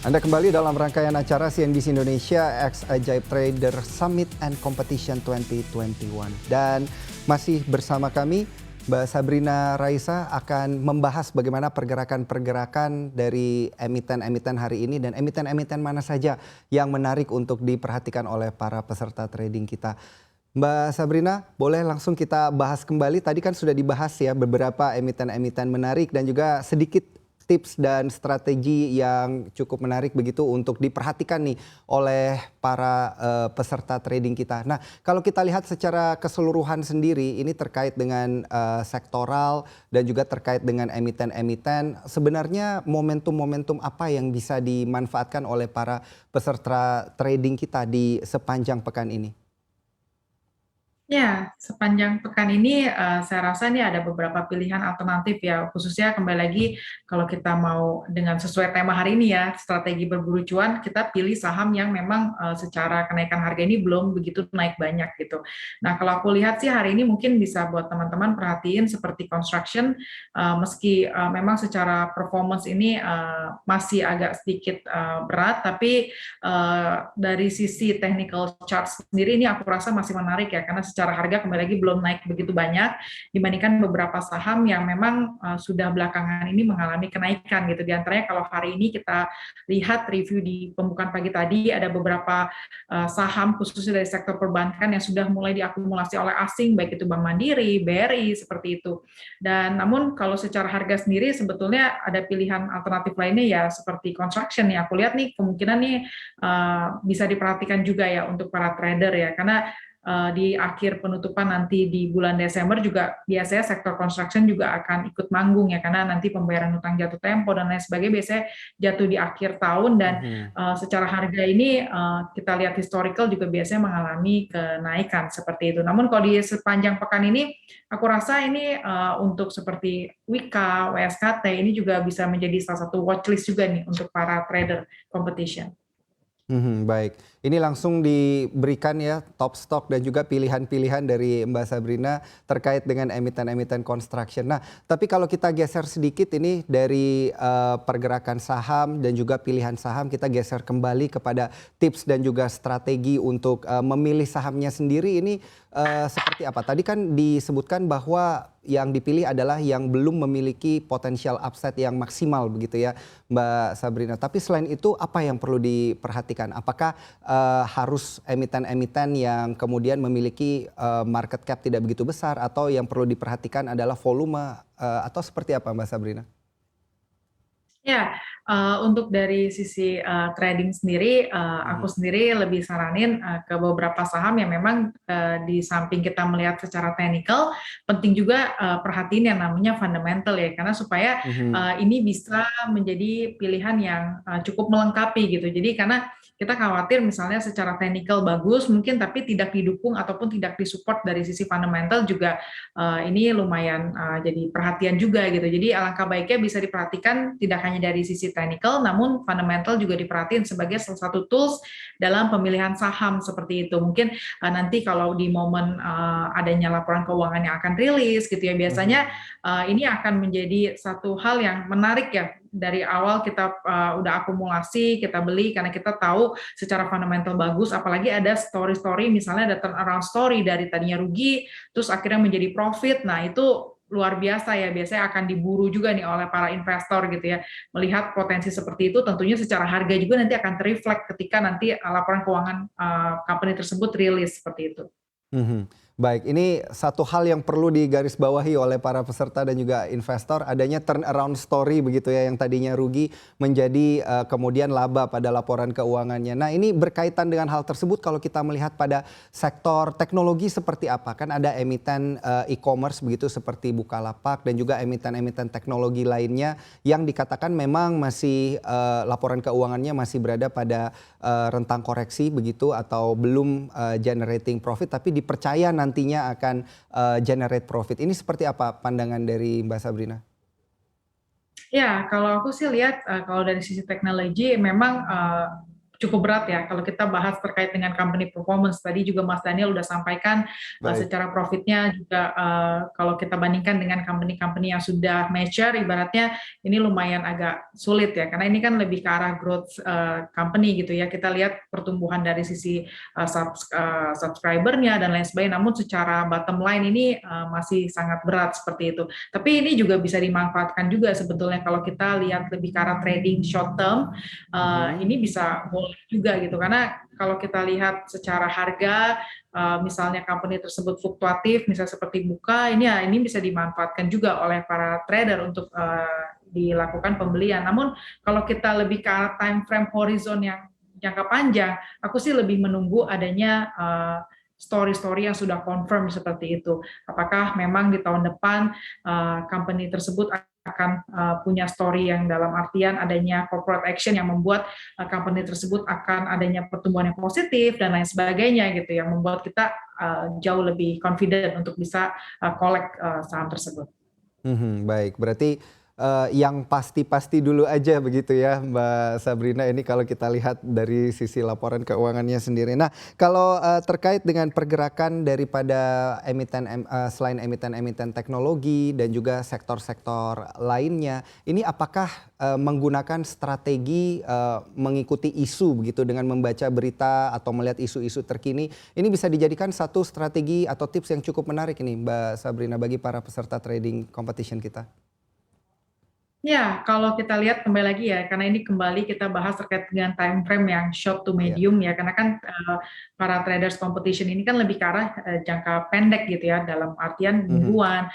Anda kembali dalam rangkaian acara CNBC Indonesia X Ajaib Trader Summit and Competition 2021. Dan masih bersama kami, Mbak Sabrina Raisa akan membahas bagaimana pergerakan-pergerakan dari emiten-emiten hari ini dan emiten-emiten mana saja yang menarik untuk diperhatikan oleh para peserta trading kita. Mbak Sabrina, boleh langsung kita bahas kembali. Tadi kan sudah dibahas ya beberapa emiten-emiten menarik dan juga sedikit tips dan strategi yang cukup menarik begitu untuk diperhatikan nih oleh para peserta trading kita. Nah, kalau kita lihat secara keseluruhan sendiri ini terkait dengan sektoral dan juga terkait dengan emiten-emiten, sebenarnya momentum-momentum apa yang bisa dimanfaatkan oleh para peserta trading kita di sepanjang pekan ini? Ya, sepanjang pekan ini saya rasa ini ada beberapa pilihan alternatif ya, khususnya kembali lagi kalau kita mau dengan sesuai tema hari ini ya, strategi berburu cuan, kita pilih saham yang memang secara kenaikan harga ini belum begitu naik banyak gitu. Nah, kalau aku lihat sih hari ini mungkin bisa buat teman-teman perhatiin seperti construction, meski memang secara performance ini masih agak sedikit berat, tapi dari sisi technical chart sendiri ini aku rasa masih menarik ya, karena secara harga kembali lagi belum naik begitu banyak dibandingkan beberapa saham yang memang sudah belakangan ini mengalami kenaikan gitu. Di antaranya kalau hari ini kita lihat review di pembukaan pagi tadi ada beberapa saham khususnya dari sektor perbankan yang sudah mulai diakumulasi oleh asing, baik itu Bank Mandiri, BRI seperti itu. Dan namun kalau secara harga sendiri sebetulnya ada pilihan alternatif lainnya ya seperti construction ya. Aku lihat nih kemungkinan nih bisa diperhatikan juga ya untuk para trader ya, karena di akhir penutupan nanti di bulan Desember juga biasanya sektor construction juga akan ikut manggung ya, karena nanti pembayaran utang jatuh tempo dan lain sebagainya biasanya jatuh di akhir tahun dan secara harga ini kita lihat historical juga biasanya mengalami kenaikan seperti itu. Namun kalau di sepanjang pekan ini aku rasa ini untuk seperti Wika, WSKT ini juga bisa menjadi salah satu watchlist juga nih untuk para trader competition. Baik, ini langsung diberikan ya top stock dan juga pilihan-pilihan dari Mbak Sabrina terkait dengan emiten-emiten construction. Nah, tapi kalau kita geser sedikit ini dari pergerakan saham dan juga pilihan saham, kita geser kembali kepada tips dan juga strategi untuk memilih sahamnya sendiri ini seperti apa? Tadi kan disebutkan bahwa yang dipilih adalah yang belum memiliki potensial upside yang maksimal begitu ya Mbak Sabrina. Tapi selain itu apa yang perlu diperhatikan? Apakah harus emiten-emiten yang kemudian memiliki market cap tidak begitu besar atau yang perlu diperhatikan adalah volume atau seperti apa Mbak Sabrina? Ya, untuk dari sisi trading sendiri, aku Mhm. sendiri lebih saranin ke beberapa saham yang memang di samping kita melihat secara teknikal, penting juga perhatiin yang namanya fundamental ya, karena supaya Mhm. ini bisa menjadi pilihan yang cukup melengkapi gitu. Jadi karena kita khawatir misalnya secara teknikal bagus mungkin tapi tidak didukung ataupun tidak disupport dari sisi fundamental juga ini lumayan jadi perhatian juga gitu. Jadi alangkah baiknya bisa diperhatikan tidak hanya dari sisi technical, namun fundamental juga diperhatiin sebagai salah satu tools dalam pemilihan saham seperti itu. Mungkin nanti kalau di momen adanya laporan keuangan yang akan rilis gitu ya, biasanya Mhm. ini akan menjadi satu hal yang menarik ya, dari awal kita udah akumulasi, kita beli karena kita tahu secara fundamental bagus, apalagi ada story-story misalnya ada turnaround story dari tadinya rugi terus akhirnya menjadi profit. Nah, itu luar biasa ya, biasanya akan diburu juga nih oleh para investor gitu ya. Melihat potensi seperti itu tentunya secara harga juga nanti akan terreflect ketika nanti laporan keuangan company tersebut rilis seperti itu. Mhm. Baik, ini satu hal yang perlu digarisbawahi oleh para peserta dan juga investor, adanya turnaround story begitu ya, yang tadinya rugi menjadi kemudian laba pada laporan keuangannya. Nah, ini berkaitan dengan hal tersebut kalau kita melihat pada sektor teknologi seperti apa? Kan ada emiten e-commerce begitu seperti Bukalapak dan juga emiten-emiten teknologi lainnya yang dikatakan memang masih laporan keuangannya masih berada pada rentang koreksi begitu atau belum generating profit tapi dipercaya nantinya akan generate profit. Ini seperti apa pandangan dari Mbak Sabrina? Ya, kalau aku sih lihat kalau dari sisi teknologi memang cukup berat ya kalau kita bahas terkait dengan company performance. Tadi juga Mas Daniel udah sampaikan Baik. secara profitnya juga kalau kita bandingkan dengan company-company yang sudah mature, ibaratnya ini lumayan agak sulit ya, karena ini kan lebih ke arah growth company gitu ya. Kita lihat pertumbuhan dari sisi subscribernya dan lain sebagainya, namun secara bottom line ini masih sangat berat seperti itu. Tapi ini juga bisa dimanfaatkan juga sebetulnya kalau kita lihat lebih ke arah trading short term, ini bisa boleh juga gitu, karena kalau kita lihat secara harga, misalnya company tersebut fluktuatif, misalnya seperti Buka, ini bisa dimanfaatkan juga oleh para trader untuk dilakukan pembelian. Namun kalau kita lebih ke arah time frame horizon yang jangka panjang, aku sih lebih menunggu adanya story-story yang sudah confirm seperti itu. Apakah memang di tahun depan company tersebut akan punya story yang dalam artian adanya corporate action yang membuat company tersebut akan adanya pertumbuhan yang positif dan lain sebagainya gitu, yang membuat kita jauh lebih confident untuk bisa collect saham tersebut. Baik, berarti yang pasti-pasti dulu aja begitu ya Mbak Sabrina, ini kalau kita lihat dari sisi laporan keuangannya sendiri. Nah, kalau terkait dengan pergerakan daripada selain emiten-emiten teknologi dan juga sektor-sektor lainnya, ini apakah menggunakan strategi mengikuti isu begitu dengan membaca berita atau melihat isu-isu terkini, ini bisa dijadikan satu strategi atau tips yang cukup menarik ini Mbak Sabrina bagi para peserta trading competition kita? Ya, kalau kita lihat kembali lagi ya, karena ini kembali kita bahas terkait dengan time frame yang short to Iya. medium ya, karena kan para traders competition ini kan lebih ke arah jangka pendek gitu ya, dalam artian mingguan.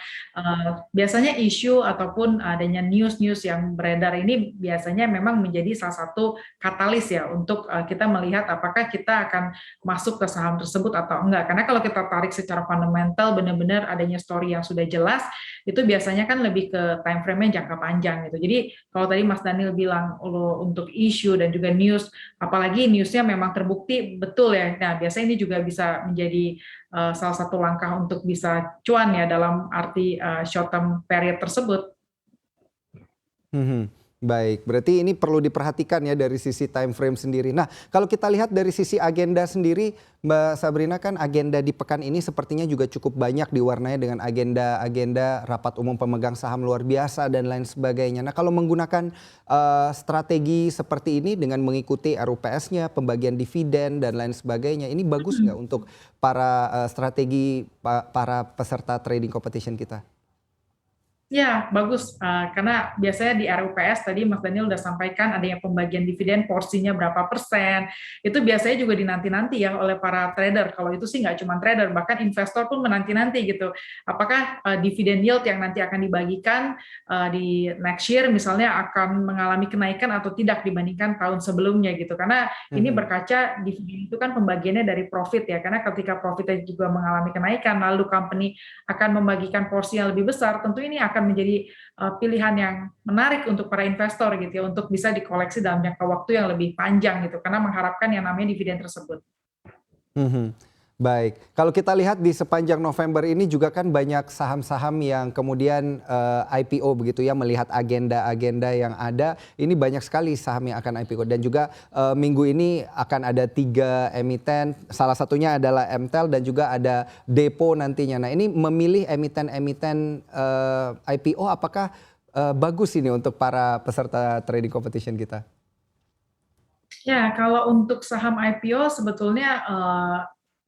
Biasanya isu ataupun adanya news-news yang beredar ini biasanya memang menjadi salah satu katalis ya untuk kita melihat apakah kita akan masuk ke saham tersebut atau enggak. Karena kalau kita tarik secara fundamental, benar-benar adanya story yang sudah jelas, itu biasanya kan lebih ke time frame-nya jangka panjang gitu. Jadi kalau tadi Mas Daniel bilang untuk isu dan juga news, apalagi newsnya memang terbukti betul ya. Nah, biasanya ini juga bisa menjadi salah satu langkah untuk bisa cuan ya dalam arti short term period tersebut. Baik, berarti ini perlu diperhatikan ya dari sisi time frame sendiri. Nah, kalau kita lihat dari sisi agenda sendiri, Mbak Sabrina, kan agenda di pekan ini sepertinya juga cukup banyak diwarnai dengan agenda-agenda rapat umum pemegang saham luar biasa dan lain sebagainya. Nah, kalau menggunakan strategi seperti ini dengan mengikuti RUPS-nya, pembagian dividen dan lain sebagainya, ini bagus nggak untuk para para peserta trading competition kita? Ya, bagus. Karena biasanya di RUPS tadi Mas Daniel udah sampaikan adanya pembagian dividen, porsinya berapa persen. Itu biasanya juga dinanti-nanti ya oleh para trader. Kalau itu sih nggak cuma trader, bahkan investor pun menanti-nanti gitu. Apakah dividen yield yang nanti akan dibagikan di next year misalnya akan mengalami kenaikan atau tidak dibandingkan tahun sebelumnya gitu. Karena ini berkaca dividen itu kan pembagiannya dari profit ya. Karena ketika profitnya juga mengalami kenaikan, lalu company akan membagikan porsi yang lebih besar, tentu ini akan menjadi pilihan yang menarik untuk para investor gitu ya, untuk bisa dikoleksi dalam jangka waktu yang lebih panjang gitu, karena mengharapkan yang namanya dividen tersebut. Baik, kalau kita lihat di sepanjang November ini juga kan banyak saham-saham yang kemudian IPO begitu ya, melihat agenda-agenda yang ada, ini banyak sekali saham yang akan IPO dan juga minggu ini akan ada 3 emiten, salah satunya adalah MTEL dan juga ada Depo nantinya. Nah, ini memilih emiten-emiten IPO apakah bagus ini untuk para peserta trading competition kita? Ya, kalau untuk saham IPO sebetulnya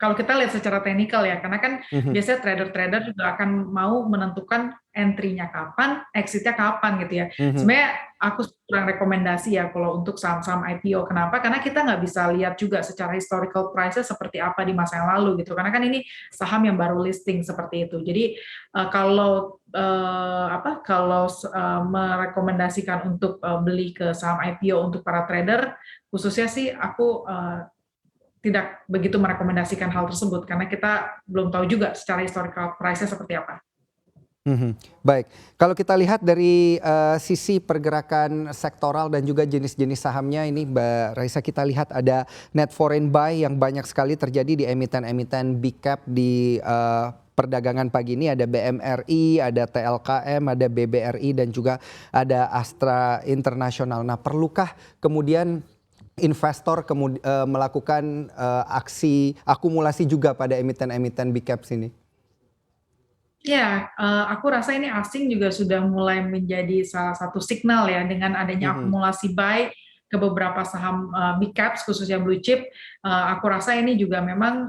kalau kita lihat secara teknikal ya, karena kan biasanya trader-trader juga akan mau menentukan entry-nya kapan, exit-nya kapan gitu ya. Sebenarnya aku kurang rekomendasi ya kalau untuk saham-saham IPO. Kenapa? Karena kita nggak bisa lihat juga secara historical price-nya seperti apa di masa yang lalu gitu. Karena kan ini saham yang baru listing seperti itu. Jadi kalau merekomendasikan untuk beli ke saham IPO untuk para trader, khususnya sih aku tidak begitu merekomendasikan hal tersebut karena kita belum tahu juga secara historical price-nya seperti apa. Baik, kalau kita lihat dari sisi pergerakan sektoral dan juga jenis-jenis sahamnya ini Mbak Raisa, kita lihat ada net foreign buy yang banyak sekali terjadi di emiten-emiten big cap di perdagangan pagi ini. Ada BMRI, ada TLKM, ada BBRI dan juga ada Astra International. Nah, perlukah kemudian investor melakukan aksi akumulasi juga pada emiten-emiten big caps ini? Ya, aku rasa ini asing juga sudah mulai menjadi salah satu signal ya dengan adanya Mhm, akumulasi buy ke beberapa saham big caps khususnya blue chip. Aku rasa ini juga memang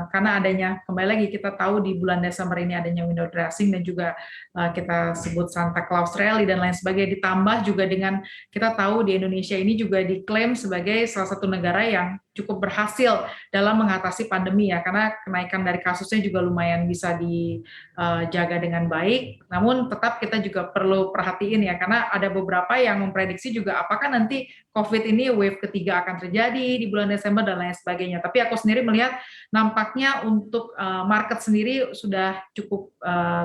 karena adanya kembali lagi kita tahu di bulan Desember ini adanya window dressing dan juga kita sebut Santa Claus Rally dan lain sebagainya, ditambah juga dengan kita tahu di Indonesia ini juga diklaim sebagai salah satu negara yang cukup berhasil dalam mengatasi pandemi ya, karena kenaikan dari kasusnya juga lumayan bisa dijaga dengan baik. Namun tetap kita juga perlu perhatiin ya, karena ada beberapa yang memprediksi juga apakah nanti COVID ini wave ketiga akan terjadi di bulan Desember dan lain sebagainya. Tapi aku sendiri melihat nampaknya untuk market sendiri sudah cukup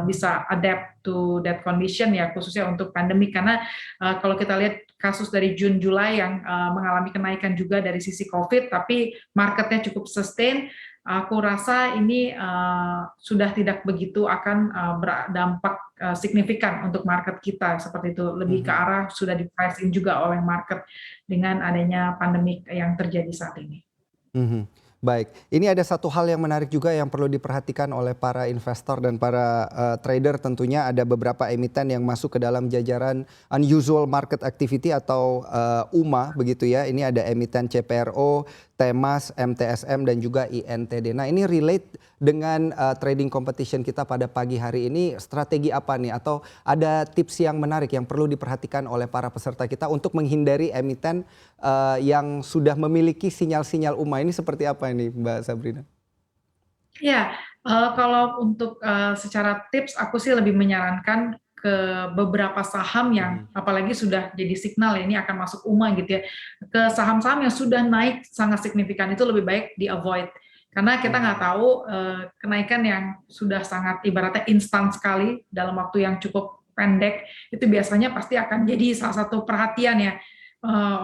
bisa adapt to that condition ya, khususnya untuk pandemi, karena kalau kita lihat kasus dari Jun Juli yang mengalami kenaikan juga dari sisi COVID, tapi marketnya cukup sustain. Aku rasa ini sudah tidak begitu akan berdampak signifikan untuk market kita seperti itu. Lebih ke mhm. arah sudah di pricing juga oleh market dengan adanya pandemik yang terjadi saat ini. Mhm. Baik, ini ada satu hal yang menarik juga yang perlu diperhatikan oleh para investor dan para trader, tentunya ada beberapa emiten yang masuk ke dalam jajaran unusual market activity atau UMA begitu ya. Ini ada emiten CPRO, Temas, MTSM dan juga INTD. Nah, ini relate dengan trading competition kita pada pagi hari ini, strategi apa nih atau ada tips yang menarik yang perlu diperhatikan oleh para peserta kita untuk menghindari emiten yang sudah memiliki sinyal-sinyal UMA ini seperti apa ini Mbak Sabrina? Ya, kalau untuk secara tips aku sih lebih menyarankan ke beberapa saham yang Mhm, apalagi sudah jadi signal ya ini akan masuk UMA gitu ya, ke saham-saham yang sudah naik sangat signifikan itu lebih baik di-avoid. Karena kita nggak mhm, tahu kenaikan yang sudah sangat ibaratnya instan sekali dalam waktu yang cukup pendek, itu biasanya pasti akan jadi salah satu perhatian ya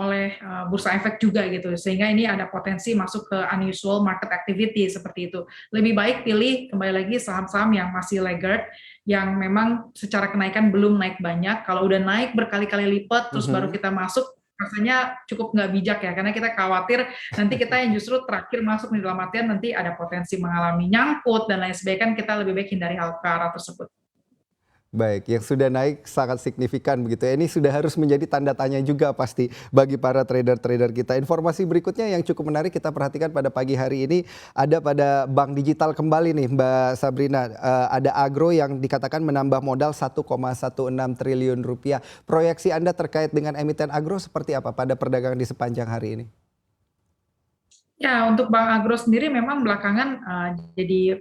oleh bursa efek juga gitu, sehingga ini ada potensi masuk ke unusual market activity seperti itu. Lebih baik pilih kembali lagi saham-saham yang masih laggard, yang memang secara kenaikan belum naik banyak. Kalau udah naik berkali-kali lipat terus baru mhm. kita masuk, rasanya cukup nggak bijak ya, karena kita khawatir nanti kita yang justru terakhir masuk nih, dalam artian nanti ada potensi mengalami nyangkut dan lain sebagainya, kan kita lebih baik hindari hal ke arah tersebut. Baik, yang sudah naik sangat signifikan begitu ya. Ini sudah harus menjadi tanda tanya juga pasti bagi para trader-trader kita. Informasi berikutnya yang cukup menarik kita perhatikan pada pagi hari ini ada pada bank digital kembali nih Mbak Sabrina. Ada Agro yang dikatakan menambah modal 1,16 triliun rupiah. Proyeksi Anda terkait dengan emiten Agro seperti apa pada perdagangan di sepanjang hari ini? Ya, untuk Bank Agro sendiri memang belakangan jadi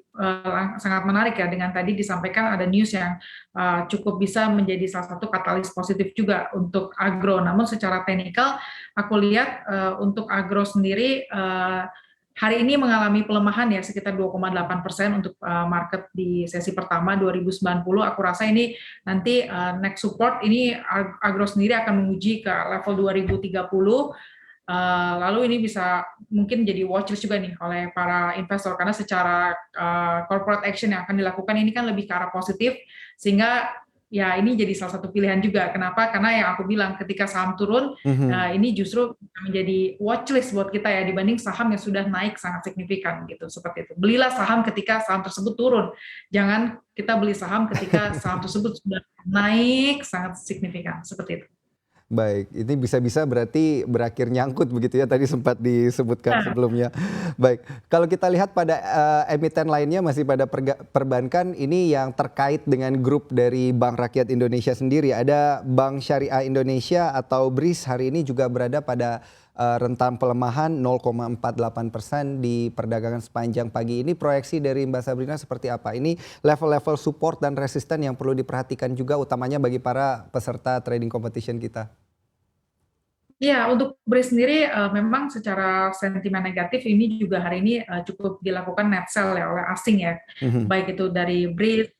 sangat menarik ya, dengan tadi disampaikan ada news yang cukup bisa menjadi salah satu katalis positif juga untuk agro. Namun secara teknikal aku lihat untuk agro sendiri hari ini mengalami pelemahan ya sekitar 2,8% untuk market di sesi pertama 2090. Aku rasa ini nanti next support ini agro sendiri akan menguji ke level 2030. Lalu ini bisa mungkin jadi watchlist juga nih oleh para investor, karena secara corporate action yang akan dilakukan ini kan lebih ke arah positif, sehingga ya ini jadi salah satu pilihan juga. Kenapa? Karena yang aku bilang ketika saham turun, Mhm. ini justru menjadi watchlist buat kita ya, dibanding saham yang sudah naik sangat signifikan gitu, seperti itu. Belilah saham ketika saham tersebut turun, jangan kita beli saham ketika saham tersebut sudah naik sangat signifikan, seperti itu. Baik, ini bisa-bisa berarti berakhir nyangkut begitu ya, tadi sempat disebutkan sebelumnya. Baik, kalau kita lihat pada emiten lainnya masih pada perbankan, ini yang terkait dengan grup dari Bank Rakyat Indonesia sendiri. Ada Bank Syariah Indonesia atau BRIS hari ini juga berada pada rentang pelemahan 0,48% di perdagangan sepanjang pagi ini. Proyeksi dari Mbak Sabrina seperti apa? Ini level-level support dan resisten yang perlu diperhatikan juga utamanya bagi para peserta trading competition kita. Iya, untuk BRIS sendiri memang secara sentimen negatif ini juga hari ini cukup dilakukan net sell ya oleh asing ya. Mhm. Baik itu dari BRIS,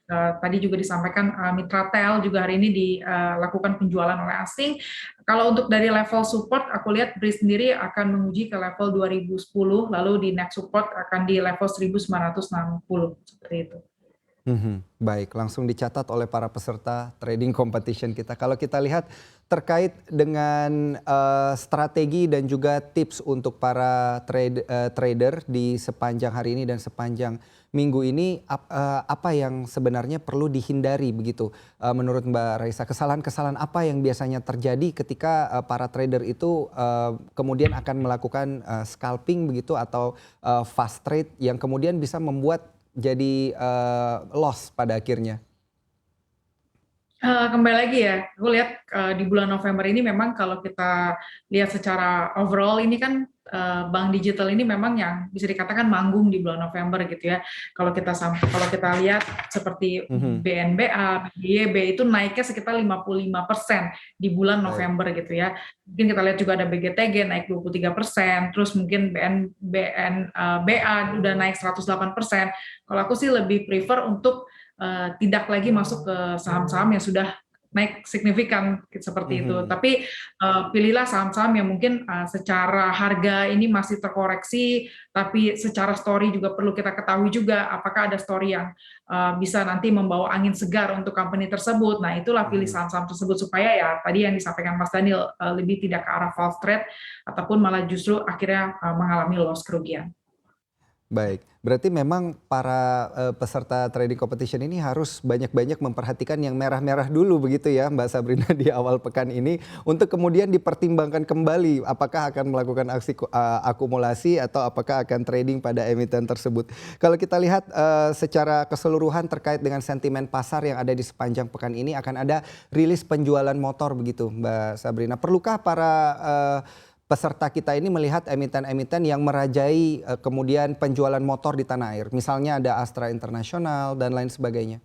tadi juga disampaikan Mitratel juga hari ini dilakukan penjualan oleh asing. Kalau untuk dari level support, aku lihat BRIS sendiri akan menguji ke level 2010, lalu di next support akan di level 1960, seperti itu. Mhm, baik, langsung dicatat oleh para peserta trading competition kita. Kalau kita lihat terkait dengan strategi dan juga tips untuk para trader di sepanjang hari ini dan sepanjang minggu ini, apa yang sebenarnya perlu dihindari begitu menurut Mbak Raisa? Kesalahan-kesalahan apa yang biasanya terjadi ketika para trader itu kemudian akan melakukan scalping begitu atau fast trade yang kemudian bisa membuat jadi loss pada akhirnya? Kembali lagi ya, aku lihat di bulan November ini memang kalau kita lihat secara overall ini kan bank digital ini memang yang bisa dikatakan manggung di bulan November gitu ya. Kalau kita lihat seperti Mhm. BNBA, BYB itu naiknya sekitar 55% di bulan Baik. November gitu ya. Mungkin kita lihat juga ada BGTG naik 23%, terus mungkin BA udah naik 108%. Kalau aku sih lebih prefer untuk tidak lagi masuk ke saham-saham yang sudah naik signifikan seperti itu. Mhm. Tapi pilihlah saham-saham yang mungkin secara harga ini masih terkoreksi, tapi secara story juga perlu kita ketahui juga apakah ada story yang bisa nanti membawa angin segar untuk company tersebut. Nah, itulah pilih Mhm. saham-saham tersebut supaya ya tadi yang disampaikan Mas Daniel lebih tidak ke arah false trade ataupun malah justru akhirnya mengalami loss kerugian. Baik, berarti memang para peserta trading competition ini harus banyak-banyak memperhatikan yang merah-merah dulu begitu ya Mbak Sabrina di awal pekan ini untuk kemudian dipertimbangkan kembali apakah akan melakukan aksi akumulasi atau apakah akan trading pada emiten tersebut. Kalau kita lihat secara keseluruhan terkait dengan sentimen pasar yang ada di sepanjang pekan ini akan ada rilis penjualan motor begitu Mbak Sabrina. Perlukah para peserta kita ini melihat emiten-emiten yang merajai kemudian penjualan motor di tanah air? Misalnya ada Astra International dan lain sebagainya.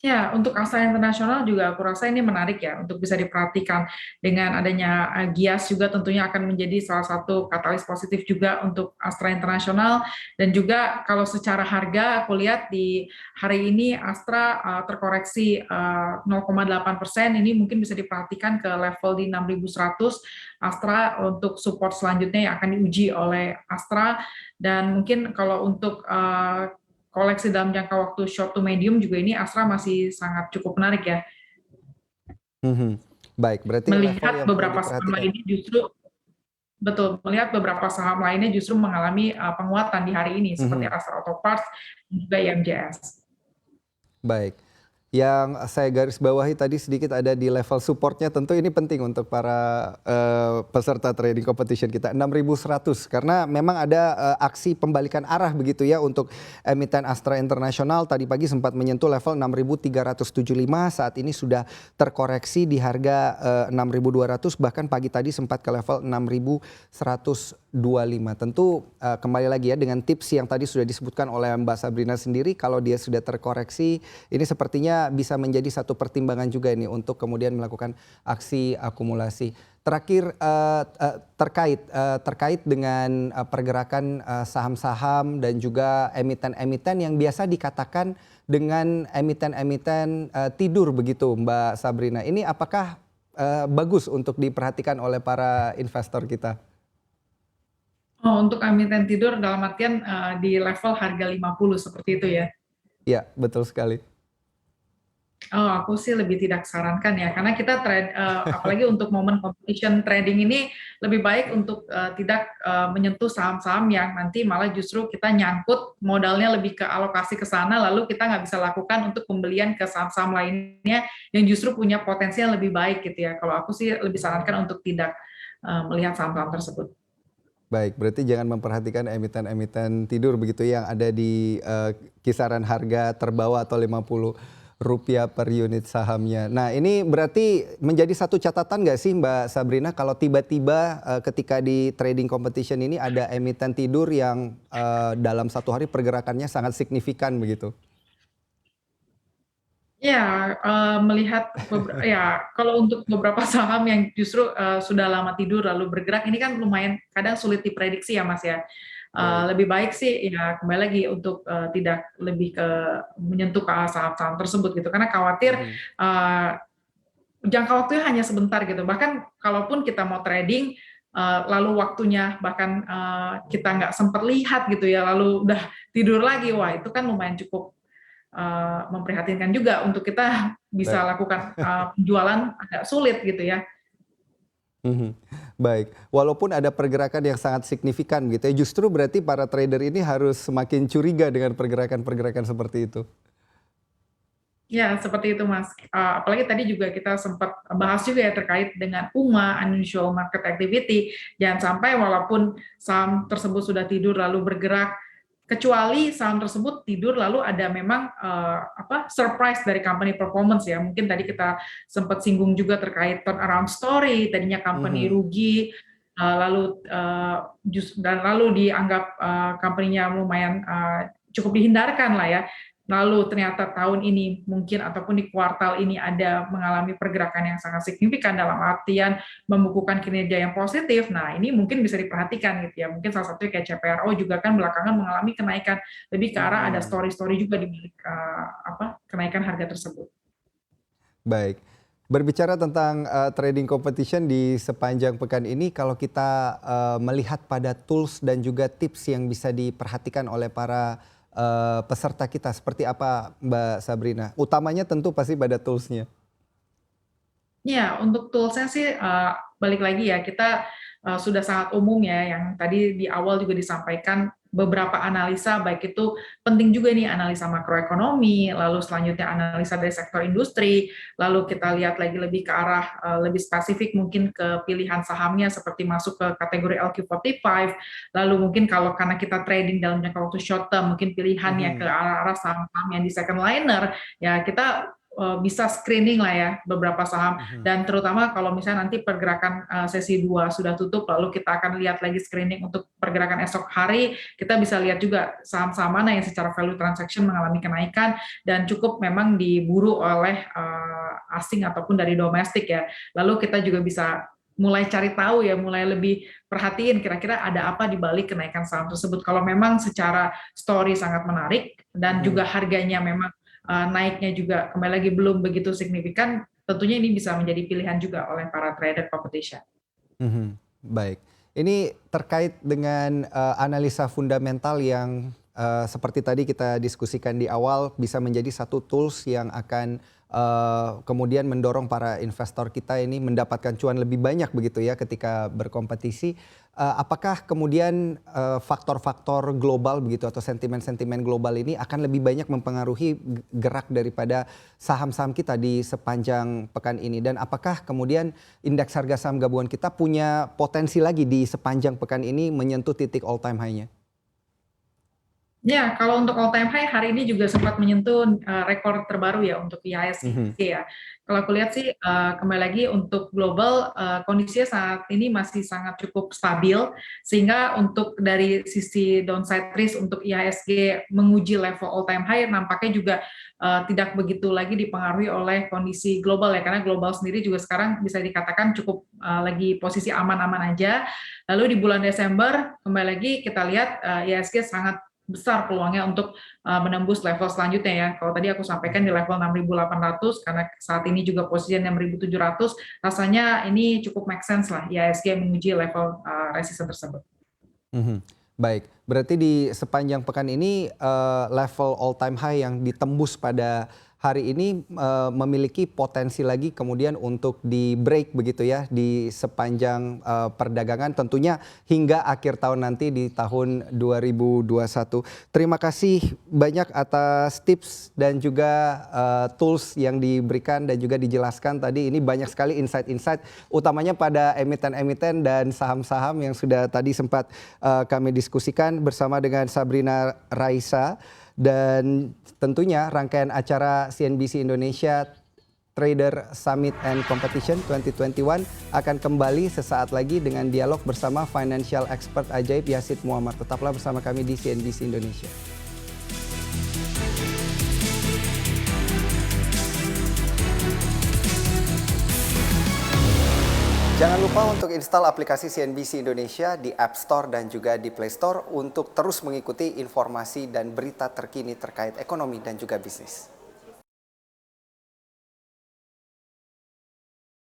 Ya, untuk Astra Internasional juga aku rasa ini menarik ya untuk bisa diperhatikan. Dengan adanya Gias juga tentunya akan menjadi salah satu katalis positif juga untuk Astra Internasional. Dan juga kalau secara harga aku lihat di hari ini Astra terkoreksi 0,8%, ini mungkin bisa diperhatikan ke level di 6.100. Astra untuk support selanjutnya yang akan diuji oleh Astra. Dan mungkin kalau untuk koleksi dalam jangka waktu short to medium juga ini Astra masih sangat cukup menarik ya. Mhm. Baik, berarti level Melihat yang perlu beberapa saham diperhatikan. lainnya justru melihat beberapa saham lainnya justru mengalami penguatan di hari ini seperti Mhm. Astra Auto Parts dan juga IMJS. Baik. Yang saya garis bawahi tadi sedikit ada di level supportnya, tentu ini penting untuk para peserta trading competition kita 6.100 karena memang ada aksi pembalikan arah begitu ya untuk emiten Astra International tadi pagi sempat menyentuh level 6.375, saat ini sudah terkoreksi di harga 6.200, bahkan pagi tadi sempat ke level 6.125. Tentu kembali lagi ya dengan tips yang tadi sudah disebutkan oleh Mbak Sabrina sendiri, kalau dia sudah terkoreksi ini sepertinya bisa menjadi satu pertimbangan juga ini untuk kemudian melakukan aksi akumulasi. Terakhir terkait dengan pergerakan saham-saham dan juga emiten-emiten yang biasa dikatakan dengan emiten-emiten tidur begitu Mbak Sabrina. Ini apakah bagus untuk diperhatikan oleh para investor kita? Oh, untuk emiten tidur dalam artian di level harga 50 seperti itu ya. Ya, betul sekali. Oh, aku sih lebih tidak sarankan ya, karena kita apalagi untuk momen competition trading ini lebih baik untuk tidak menyentuh saham-saham yang nanti malah justru kita nyangkut modalnya lebih ke alokasi ke sana, lalu kita nggak bisa lakukan untuk pembelian ke saham-saham lainnya yang justru punya potensi yang lebih baik gitu ya. Kalau aku sih lebih sarankan untuk tidak melihat saham-saham tersebut. Baik, berarti jangan memperhatikan emiten-emiten tidur begitu yang ada di kisaran harga terbawah atau Rp50 per unit sahamnya. Nah, ini berarti menjadi satu catatan nggak sih Mbak Sabrina kalau tiba-tiba ketika di trading competition ini ada emiten tidur yang dalam satu hari pergerakannya sangat signifikan begitu? Ya, melihat ya kalau untuk beberapa saham yang justru sudah lama tidur lalu bergerak, ini kan lumayan kadang sulit diprediksi ya Mas ya. Baik. Lebih baik sih ya kembali lagi untuk tidak lebih ke menyentuh ke saham-saham tersebut gitu, karena khawatir Mhm. jangka waktunya hanya sebentar gitu. Bahkan kalaupun kita mau trading, lalu waktunya bahkan kita nggak sempat lihat gitu ya, lalu udah tidur lagi, wah itu kan lumayan cukup memprihatinkan juga untuk kita bisa Baik. lakukan penjualan agak sulit gitu ya. Mhm. Baik, walaupun ada pergerakan yang sangat signifikan gitu ya, justru berarti para trader ini harus semakin curiga dengan pergerakan-pergerakan seperti itu? Ya, seperti itu Mas. Apalagi tadi juga kita sempat bahas juga ya terkait dengan UMA, unusual market activity. Jangan sampai walaupun saham tersebut sudah tidur lalu bergerak, kecuali saham tersebut tidur lalu ada memang surprise dari company performance ya. Mungkin tadi kita sempat singgung juga terkait turnaround story, tadinya company Mhm. rugi, dan lalu dianggap company-nya lumayan cukup dihindarkan lah ya. Lalu ternyata tahun ini mungkin ataupun di kuartal ini ada mengalami pergerakan yang sangat signifikan dalam artian membukukan kinerja yang positif. Nah, ini mungkin bisa diperhatikan gitu ya. Mungkin salah satunya kayak CPRO juga kan belakangan mengalami kenaikan, lebih ke arah ada Mhm. story-story juga di balik kenaikan harga tersebut. Baik. Berbicara tentang, trading competition di sepanjang pekan ini, kalau kita, melihat pada tools dan juga tips yang bisa diperhatikan oleh para, peserta kita, seperti apa Mbak Sabrina? Utamanya tentu pasti pada tools-nya. Ya, untuk toolsnya sih balik lagi ya, kita sudah sangat umum ya, yang tadi di awal juga disampaikan beberapa analisa, baik itu penting juga nih analisa makroekonomi, lalu selanjutnya analisa dari sektor industri, lalu kita lihat lagi lebih ke arah lebih spesifik mungkin ke pilihan sahamnya seperti masuk ke kategori LQ45, lalu mungkin kalau karena kita trading dalam jangka waktu short term, mungkin pilihannya ke Mhm. arah saham-saham yang di second liner, ya kita bisa screening lah ya beberapa saham, Mhm. dan terutama kalau misalnya nanti pergerakan sesi 2 sudah tutup lalu kita akan lihat lagi screening untuk pergerakan esok hari, kita bisa lihat juga saham-saham mana yang secara value transaction mengalami kenaikan dan cukup memang diburu oleh asing ataupun dari domestik ya. Lalu kita juga bisa mulai cari tahu ya, mulai lebih perhatiin kira-kira ada apa di balik kenaikan saham tersebut. Kalau memang secara story sangat menarik dan Mhm. juga harganya memang naiknya juga kembali lagi belum begitu signifikan, tentunya ini bisa menjadi pilihan juga oleh para trader competition. Mhm. Baik. Ini terkait dengan, analisa fundamental yang, seperti tadi kita diskusikan di awal bisa menjadi satu tools yang akan, kemudian mendorong para investor kita ini mendapatkan cuan lebih banyak begitu ya ketika berkompetisi. Apakah kemudian, faktor-faktor global begitu atau sentimen-sentimen global ini akan lebih banyak mempengaruhi gerak daripada saham-saham kita di sepanjang pekan ini? Dan apakah kemudian indeks harga saham gabungan kita punya potensi lagi di sepanjang pekan ini menyentuh titik all time high-nya? Ya, kalau untuk all time high hari ini juga sempat menyentuh rekor terbaru ya untuk Mhm. IHSG ya. Kalau aku lihat sih kembali lagi untuk global kondisinya saat ini masih sangat cukup stabil, sehingga untuk dari sisi downside risk untuk IHSG menguji level all time high nampaknya juga tidak begitu lagi dipengaruhi oleh kondisi global ya, karena global sendiri juga sekarang bisa dikatakan cukup lagi posisi aman-aman aja. Lalu di bulan Desember kembali lagi kita lihat IHSG sangat besar peluangnya untuk menembus level selanjutnya ya. Kalau tadi aku sampaikan di Mhm. level 6.800 karena saat ini juga posisinya 6.700, rasanya ini cukup make sense lah IHSG menguji level resisten tersebut. Mhm. Baik, berarti di sepanjang pekan ini, level all time high yang ditembus pada hari ini, memiliki potensi lagi kemudian untuk di-break begitu ya di sepanjang, perdagangan tentunya hingga akhir tahun nanti di tahun 2021. Terima kasih banyak atas tips dan juga, tools yang diberikan dan juga dijelaskan tadi. Ini banyak sekali insight-insight utamanya pada emiten-emiten dan saham-saham yang sudah tadi sempat, kami diskusikan bersama dengan Sabrina Raisa, dan tentunya rangkaian acara CNBC Indonesia Trader Summit and Competition 2021 akan kembali sesaat lagi dengan dialog bersama financial expert ajaib Yasid Muhammad. Tetaplah bersama kami di CNBC Indonesia. Jangan lupa untuk install aplikasi CNBC Indonesia di App Store dan juga di Play Store untuk terus mengikuti informasi dan berita terkini terkait ekonomi dan juga bisnis.